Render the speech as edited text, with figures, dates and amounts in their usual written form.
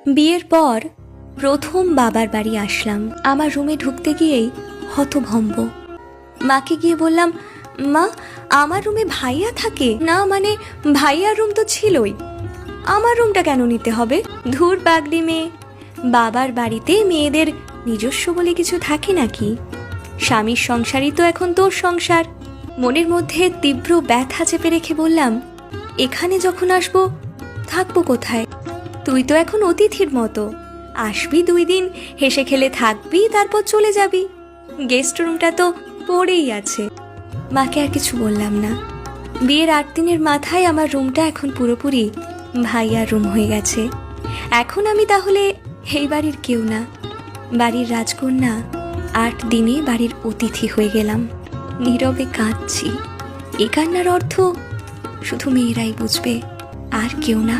বিয়ের পর প্রথম বাবার বাড়ি আসলাম। আমার রুমে ঢুকতে গিয়েই হতভম্ব। মাকে গিয়ে বললাম, মা, আমার রুমে ভাইয়া থাকে না? মানে ভাইয়ার রুম তো ছিলই, আমার রুমটা কেন নিতে হবে? ধুর পাগলি মেয়ে, বাবার বাড়িতে মেয়েদের নিজস্ব বলে কিছু থাকে নাকি? স্বামীর সংসারই তো এখন তোর সংসার। মনের মধ্যে তীব্র ব্যথা চেপে রেখে বললাম, এখানে যখন আসবো থাকবো কোথায়? তুই তো এখন অতিথির মতো, আসবি 2 দিন, হেসে খেলে থাকবি, তারপর চলে যাবি। গেস্ট রুমটা তো পড়েই আছে। মাকে আর কিছু বললাম না। বিয়ের 8 দিনের মাথায় আমার রুমটা এখন পুরোপুরি ভাইয়ার রুম হয়ে গেছে। এখন আমি তাহলে এই বাড়ির কেউ না, বাড়ির রাজকন্যা। 8 দিনে বাড়ির অতিথি হয়ে গেলাম। নীরবে কাঁদছি। এ কান্নার অর্থ শুধু মেয়েরাই বুঝবে, আর কেউ না।